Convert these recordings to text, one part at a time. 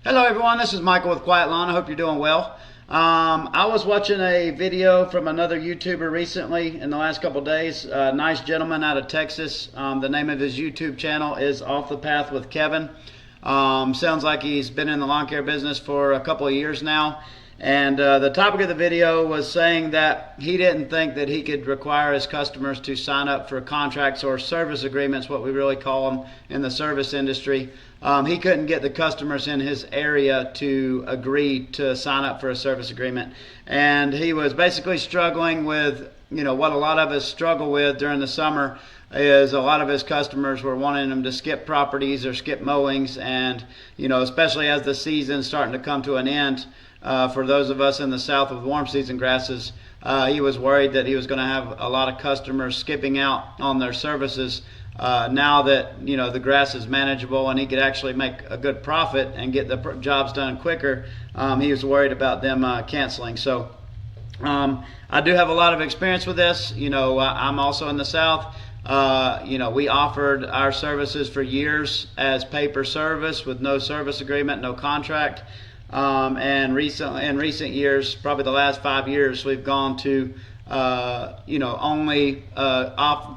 Hello everyone, this is Michael with Quiet Lawn. I hope you're doing well. I was watching a video from another YouTuber recently in the last couple days. A nice gentleman out of Texas. The name of his YouTube channel is Off the Path with Kevin. Sounds like he's been in the lawn care business for a couple of years now. And the topic of the video was saying that he didn't think that he could require his customers to sign up for contracts or service agreements, what we really call them in the service industry. He couldn't get the customers in his area to agree to sign up for a service agreement. And he was basically struggling with, what a lot of us struggle with during the summer is a lot of his customers were wanting him to skip properties or skip mowings. And, especially as the season's starting to come to an end, for those of us in the south with warm season grasses, he was worried that he was going to have a lot of customers skipping out on their services. Now that the grass is manageable and he could actually make a good profit and get the jobs done quicker, he was worried about them canceling. So I do have a lot of experience with this. I'm also in the south. We offered our services for years as pay-per service with no service agreement, no contract. And in recent years, probably the last 5 years, we've gone to only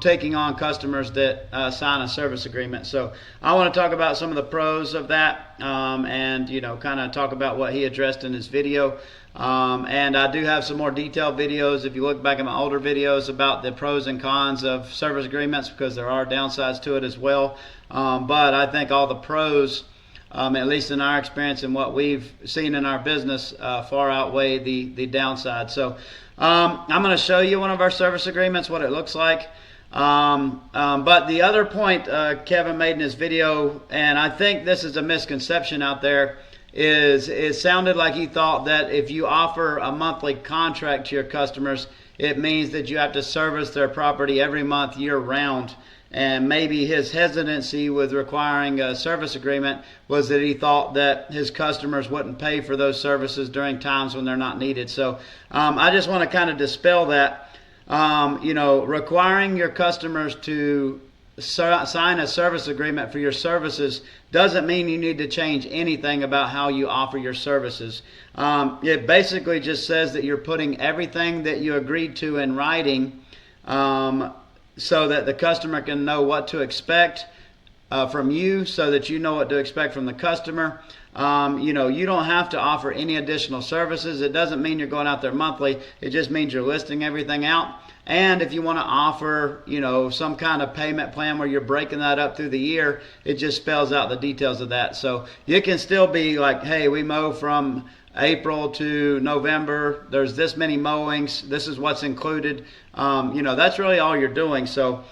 taking on customers that sign a service agreement. So I want to talk about some of the pros of that, and kind of talk about what he addressed in his video. And I do have some more detailed videos if you look back at my older videos about the pros and cons of service agreements, because there are downsides to it as well. But I think all the pros, at least in our experience and what we've seen in our business, far outweigh the downside. So I'm going to show you one of our service agreements, what it looks like. But the other point Kevin made in his video, and I think this is a misconception out there, is it sounded like he thought that if you offer a monthly contract to your customers, it means that you have to service their property every month year round. And maybe his hesitancy with requiring a service agreement was that he thought that his customers wouldn't pay for those services during times when they're not needed. So I just want to kind of dispel that. Requiring your customers to sign a service agreement for your services doesn't mean you need to change anything about how you offer your services. It basically just says that you're putting everything that you agreed to in writing, so that the customer can know what to expect from you, so that you know what to expect from the customer. You don't have to offer any additional services. It doesn't mean you're going out there monthly. It just means you're listing everything out. And if you want to offer, some kind of payment plan where you're breaking that up through the year, it just spells out the details of that. So you can still be like, hey, we mow from April to November. There's this many mowings. This is what's included. That's really all you're doing. So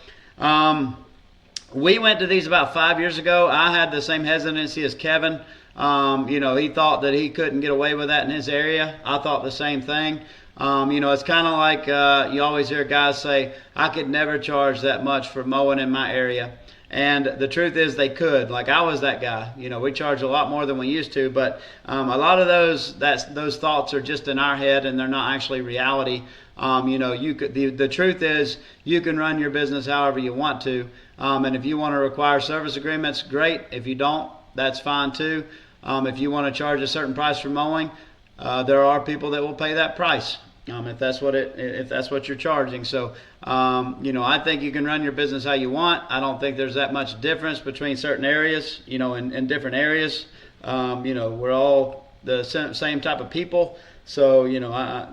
we went to these about 5 years ago. I had the same hesitancy as Kevin. He thought that he couldn't get away with that in his area. I thought the same thing. It's kind of like you always hear guys say, I could never charge that much for mowing in my area. And the truth is they could. Like I was that guy. We charge a lot more than we used to, but a lot of those thoughts are just in our head and they're not actually reality. The truth is you can run your business however you want to. And if you want to require service agreements, great. If you don't, that's fine too. If you want to charge a certain price for mowing, there are people that will pay that price. If that's what you're charging. So, I think you can run your business how you want. I don't think there's that much difference between certain areas, in different areas. We're all the same type of people. So, I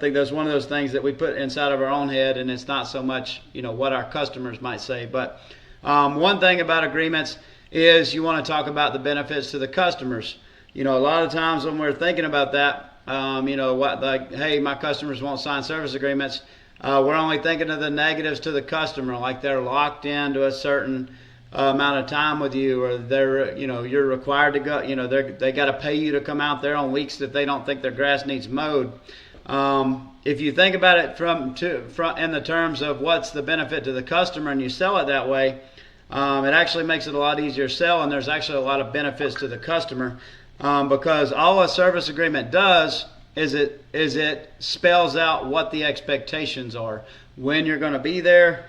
think that's one of those things that we put inside of our own head, and it's not so much, what our customers might say. But one thing about agreements is you want to talk about the benefits to the customers. A lot of times when we're thinking about that, hey, my customers won't sign service agreements. We're only thinking of the negatives to the customer, like they're locked into a certain amount of time with you, or they're, you're required to go, they got to pay you to come out there on weeks that they don't think their grass needs mowed. If you think about it in the terms of what's the benefit to the customer, and you sell it that way, it actually makes it a lot easier to sell, and there's actually a lot of benefits to the customer. Because all a service agreement does is it spells out what the expectations are, when you're going to be there,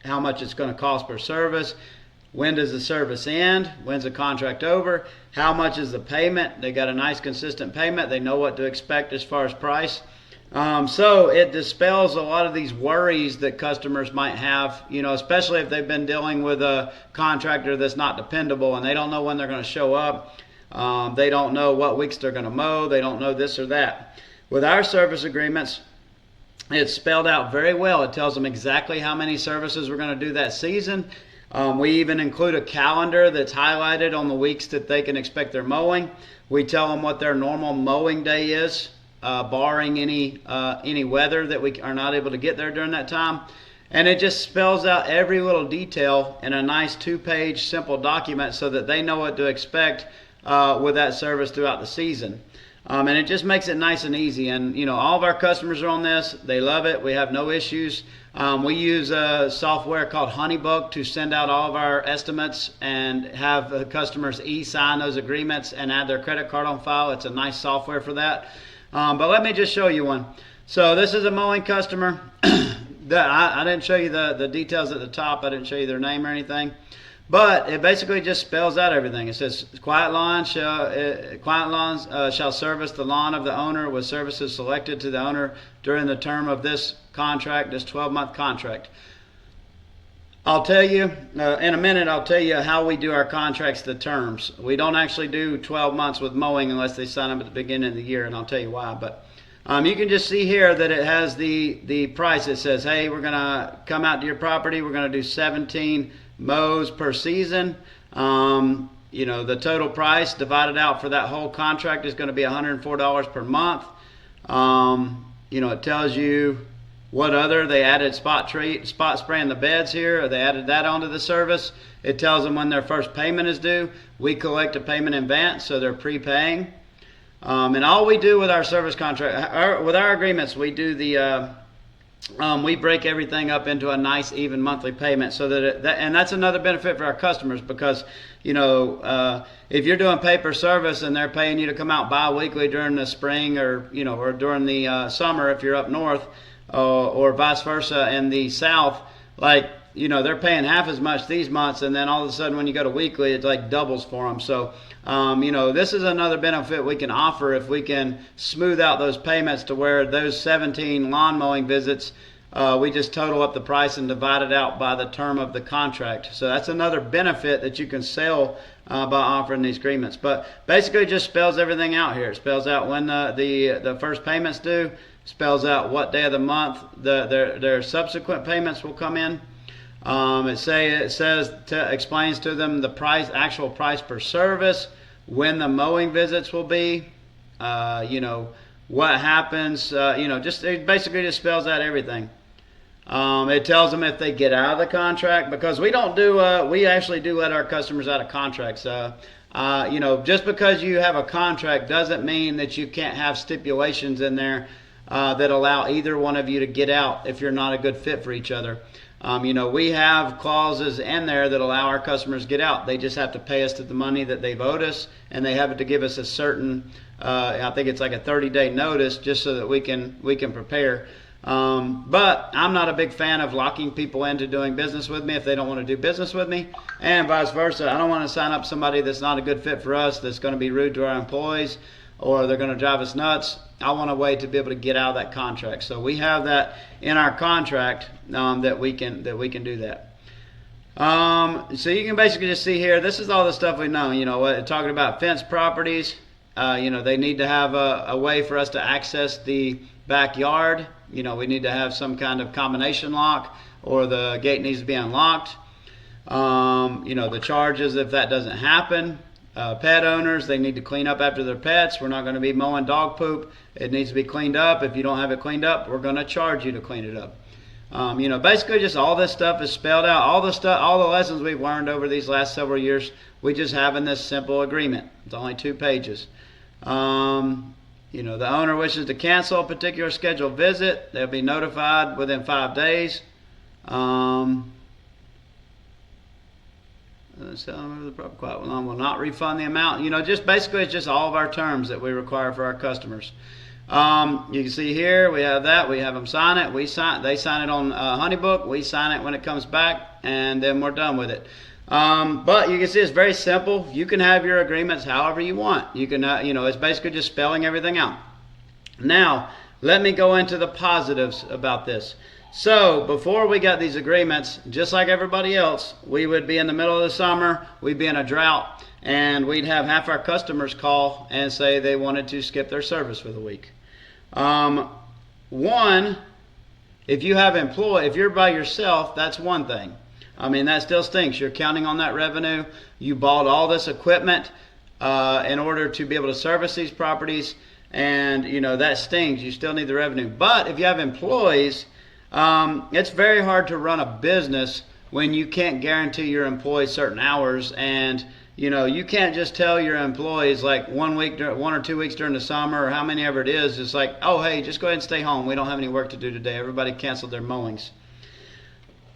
how much it's going to cost per service, when does the service end, when's the contract over, how much is the payment. They got a nice consistent payment. They know what to expect as far as price. So it dispels a lot of these worries that customers might have, especially if they've been dealing with a contractor that's not dependable and they don't know when they're going to show up. They don't know what weeks they're going to mow. They don't know this or that. With our service agreements, it's spelled out very well. It tells them exactly how many services we're going to do that season. We even include a calendar that's highlighted on the weeks that they can expect their mowing. We tell them what their normal mowing day is, barring any weather that we are not able to get there during that time. And it just spells out every little detail in a nice 2-page simple document so that they know what to expect with that service throughout the season. And it just makes it nice and easy. And all of our customers are on this. They love it. We have no issues. We use a software called Honeybook to send out all of our estimates and have customers e-sign those agreements and add their credit card on file. It's a nice software for that. But let me just show you one. So this is a mowing customer. I didn't show you the details at the top. I didn't show you their name or anything. But it basically just spells out everything. It says, quiet lawns shall service the lawn of the owner with services selected to the owner during the term of this contract, this 12-month contract. I'll tell you, in a minute, I'll tell you how we do our contracts, the terms. We don't actually do 12 months with mowing unless they sign up at the beginning of the year, and I'll tell you why. But you can just see here that it has the price. It says, hey, we're going to come out to your property. We're going to do 17 mows per season. The total price divided out for that whole contract is going to be $104 per month. It tells you what other they added spot spray in the beds here. They added that onto the service. It tells them when their first payment is due. We collect a payment in advance, so they're prepaying. And all we do with our service contract, with our agreements, we do we break everything up into a nice even monthly payment, so and that's another benefit for our customers, because if you're doing pay-per service and they're paying you to come out bi-weekly during the spring or during the summer if you're up north, or vice versa in the south, they're paying half as much these months, and then all of a sudden when you go to weekly, it like doubles for them. So this is another benefit we can offer if we can smooth out those payments to where those 17 lawn mowing visits, we just total up the price and divide it out by the term of the contract. So that's another benefit that you can sell by offering these agreements. But basically it just spells everything out here. It spells out when the first payment's due, spells out what day of the month their subsequent payments will come in. It explains to them the actual price per service, when the mowing visits will be, what happens, it basically just spells out everything. It tells them if they get out of the contract, because we actually do let our customers out of contracts. Just because you have a contract doesn't mean that you can't have stipulations in there that allow either one of you to get out if you're not a good fit for each other. We have clauses in there that allow our customers to get out. They just have to pay us the money that they've owed us, and they have to give us a certain, I think it's like a 30-day notice, just so that we can prepare. But I'm not a big fan of locking people into doing business with me if they don't want to do business with me, and vice versa. I don't want to sign up somebody that's not a good fit for us, that's going to be rude to our employees, or they're going to drive us nuts. I want a way to be able to get out of that contract. So we have that in our contract, that we can do that. So you can basically just see here, this is all the stuff we know. Talking about fenced properties, they need to have a way for us to access the backyard. We need to have some kind of combination lock, or the gate needs to be unlocked. The charges if that doesn't happen. Pet owners, they need to clean up after their pets. We're not going to be mowing dog poop. It needs to be cleaned up. If you don't have it cleaned up, we're going to charge you to clean it up. Basically just all this stuff is spelled out. All the lessons we've learned over these last several years, we just have in this simple agreement. It's only 2 pages. The owner wishes to cancel a particular scheduled visit, they'll be notified within 5 days. The proper quiet will not refund the amount. Just basically it's just all of our terms that we require for our customers. You can see here we have that. We have them sign it. They sign it on Honeybook. We sign it when it comes back, and then we're done with it. But you can see it's very simple. You can have your agreements however you want. You can, it's basically just spelling everything out. Now, let me go into the positives about this. So, before we got these agreements, just like everybody else, we would be in the middle of the summer, we'd be in a drought, and we'd have half our customers call and say they wanted to skip their service for the week. One, if you have if you're by yourself, that's one thing. I mean, that still stinks. You're counting on that revenue. You bought all this equipment in order to be able to service these properties, and that stings. You still need the revenue. But if you have employees, it's very hard to run a business when you can't guarantee your employees certain hours, and you can't just tell your employees like 1 or 2 weeks during the summer or how many ever it is. It's like, oh hey, just go ahead and stay home. We don't have any work to do today. Everybody canceled their mowings.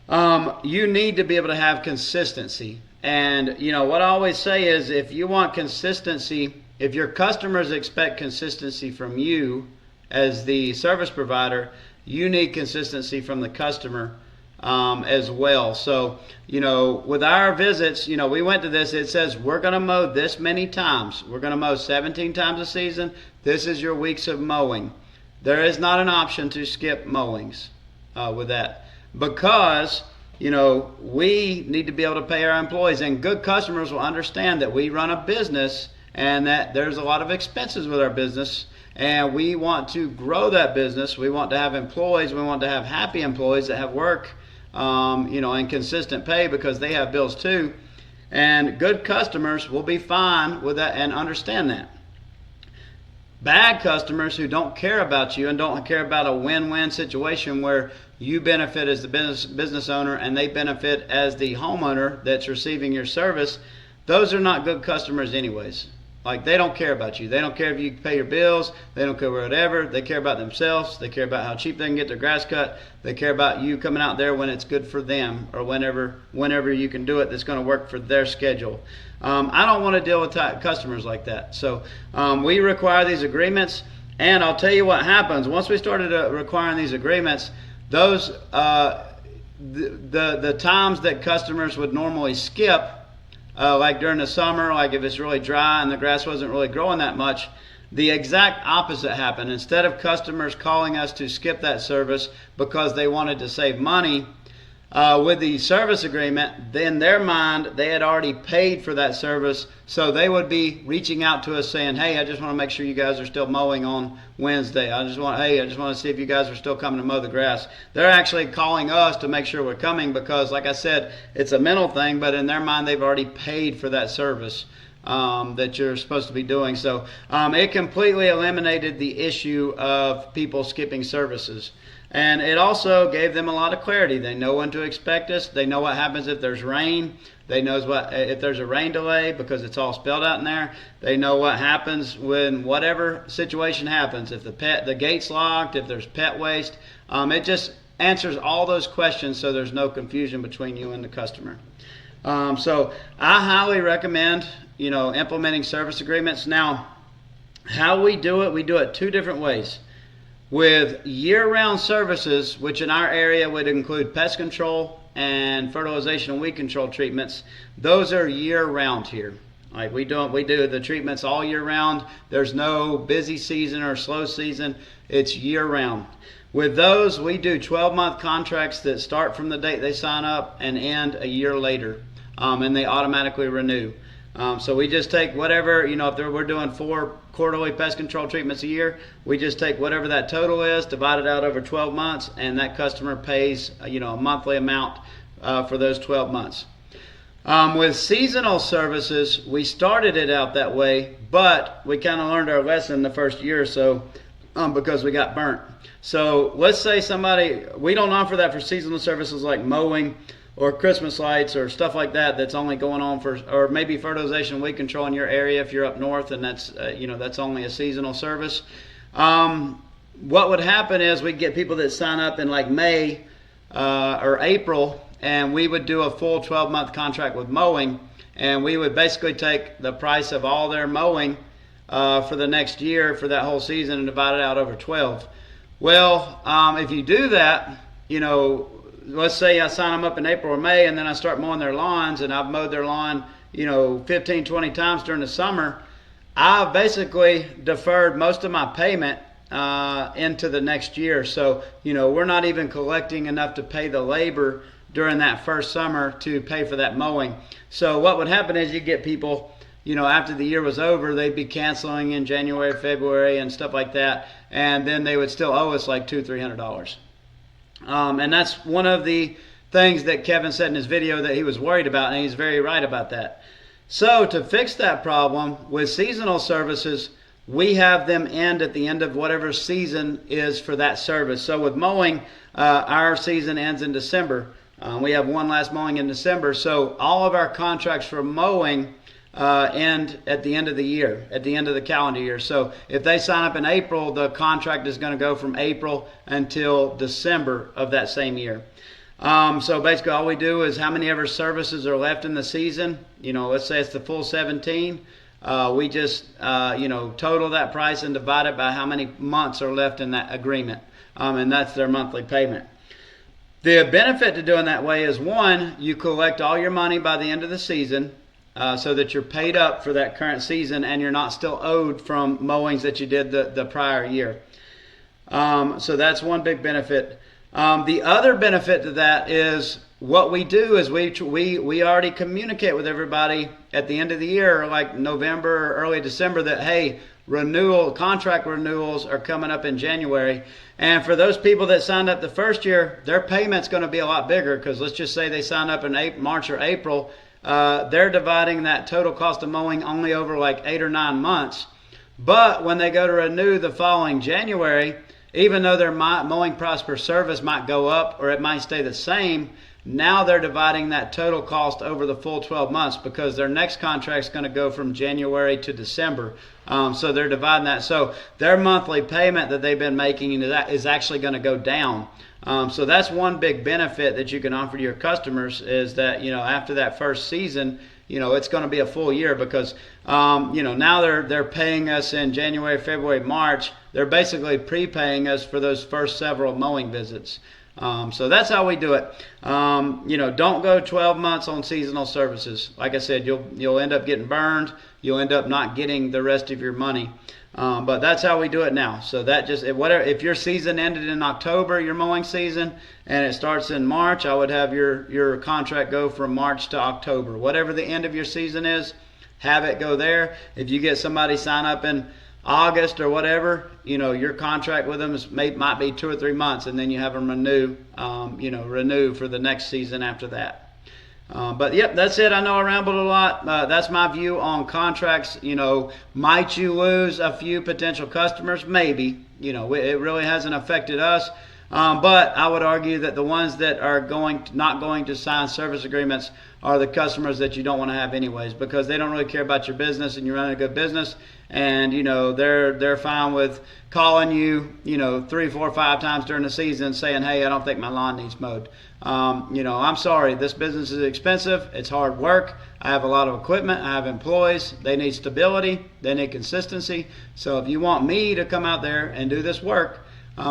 You need to be able to have consistency. And what I always say is, if you want consistency, if your customers expect consistency from you as the service provider, you need consistency from the customer as well. So, with our visits, we went to this, it says we're going to mow this many times. We're going to mow 17 times a season. This is your weeks of mowing. There is not an option to skip mowings with that, because we need to be able to pay our employees, and good customers will understand that we run a business and that there's a lot of expenses with our business, and we want to grow that business. We want to have employees. We want to have happy employees that have work, and consistent pay, because they have bills too. And good customers will be fine with that and understand that. Bad customers who don't care about you and don't care about a win-win situation where you benefit as the business owner and they benefit as the homeowner that's receiving your service, those are not good customers anyways. Like, they don't care about you. They don't care if you pay your bills. They don't care whatever. They care about themselves. They care about how cheap they can get their grass cut. They care about you coming out there when it's good for them, or whenever you can do it that's going to work for their schedule. I don't want to deal with customers like that. So we require these agreements, and I'll tell you what happens. Once we started requiring these agreements, those the times that customers would normally skip, like during the summer, like if it's really dry and the grass wasn't really growing that much, the exact opposite happened. Instead of customers calling us to skip that service because they wanted to save money, with the service agreement, in their mind, they had already paid for that service, so they would be reaching out to us saying, hey, I just want to make sure you guys are still mowing on Wednesday. I just want to see if you guys are still coming to mow the grass. They're actually calling us to make sure we're coming, because, like I said, it's a mental thing, but in their mind, they've already paid for that service that you're supposed to be doing. So it completely eliminated the issue of people skipping services. And it also gave them a lot of clarity. They know when to expect us. They know what happens if there's rain. They know if there's a rain delay, because it's all spelled out in there. They know what happens when whatever situation happens. If the gate's locked, if there's pet waste. It just answers all those questions, so there's no confusion between you and the customer. So I highly recommend implementing service agreements. Now, how we do it 2 different ways. With year-round services, which in our area would include pest control and fertilization and weed control treatments, those are year-round here. Like we do the treatments all year round. There's no busy season or slow season. It's year-round. With those, we do 12-month contracts that start from the date they sign up and end a year later, and they automatically renew. So we just take whatever, if we're doing 4 quarterly pest control treatments a year, we just take whatever that total is, divide it out over 12 months, and that customer pays, a monthly amount for those 12 months. With seasonal services, we started it out that way, but we kind of learned our lesson the first year or so because we got burnt. So let's say we don't offer that for seasonal services like mowing or Christmas lights or stuff like that that's only going on or maybe fertilization and weed control in your area if you're up north, and that's that's only a seasonal service. What would happen is we'd get people that sign up in like May or April, and we would do a full 12-month contract with mowing, and we would basically take the price of all their mowing for the next year for that whole season and divide it out over 12. Well, if you do that, let's say I sign them up in April or May, and then I start mowing their lawns, and I've mowed their lawn, 15, 20 times during the summer. I've basically deferred most of my payment into the next year. So, we're not even collecting enough to pay the labor during that first summer to pay for that mowing. So what would happen is you get people, after the year was over, they'd be canceling in January, February, and stuff like that, and then they would still owe us like $200-300. And that's one of the things that Kevin said in his video that he was worried about, and he's very right about that. So to fix that problem with seasonal services, we have them end at the end of whatever season is for that service. So with mowing, our season ends in December. We have one last mowing in December. So all of our contracts for mowing end at the end of the year, at the end of the calendar year. So if they sign up in April, the contract is going to go from April until December of that same year. So basically all we do is how many ever services are left in the season. Let's say it's the full 17. We just, total that price and divide it by how many months are left in that agreement. And that's their monthly payment. The benefit to doing that way is, one, you collect all your money by the end of the season, so that you're paid up for that current season and you're not still owed from mowings that you did the prior year. So that's one big benefit. The other benefit to that is what we do is we already communicate with everybody at the end of the year, like November or early December, that hey, contract renewals are coming up in January. And for those people that signed up the first year, their payment's going to be a lot bigger, because let's just say they signed up in March or April. They're dividing that total cost of mowing only over like 8 or 9 months. But when they go to renew the following January, even though their mowing price per service might go up or it might stay the same, now they're dividing that total cost over the full 12 months, because their next contract is going to go from January to December. So they're dividing that. So their monthly payment that they've been making is actually going to go down. So that's one big benefit that you can offer to your customers, is that, after that first season, it's going to be a full year, because, now they're paying us in January, February, March. They're basically prepaying us for those first several mowing visits. So that's how we do it. Don't go 12 months on seasonal services. Like I said, you'll end up getting burned. You'll end up not getting the rest of your money. But that's how we do it now. So that if your season ended in October, your mowing season, and it starts in March, I would have your contract go from March to October. Whatever the end of your season is, have it go there. If you get somebody sign up in August or whatever, your contract with them might be 2 or 3 months, and then you have them renew for the next season after that. But yep, that's it. I know I rambled a lot. That's my view on contracts. Might you lose a few potential customers? Maybe. It really hasn't affected us. But I would argue that the ones that are not going to sign service agreements are the customers that you don't want to have anyways, because they don't really care about your business and you're running a good business, and they're fine with calling you 3, 4, 5 times during the season saying, hey, I don't think my lawn needs mowed. I'm sorry, this business is expensive, it's hard work, I have a lot of equipment, I have employees, they need stability, they need consistency. So if you want me to come out there and do this work,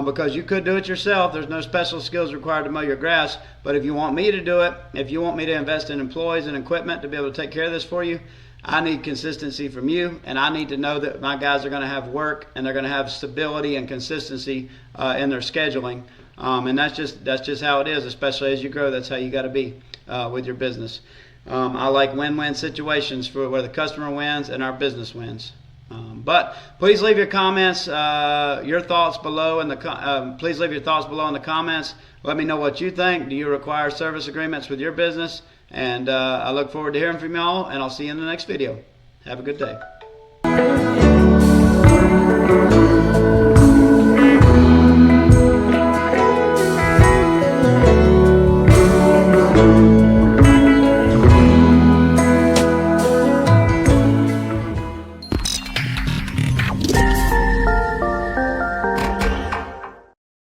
because you could do it yourself, there's no special skills required to mow your grass, but if you want me to do it, if you want me to invest in employees and equipment to be able to take care of this for you, I need consistency from you, and I need to know that my guys are going to have work and they're going to have stability and consistency in their scheduling. And that's just how it is, especially as you grow. That's how you got to be with your business. I like win-win situations where the customer wins and our business wins. But please leave your comments, your thoughts below in the please leave your thoughts below in the comments. Let me know what you think. Do you require service agreements with your business? And I look forward to hearing from y'all, and I'll see you in the next video. Have a good day.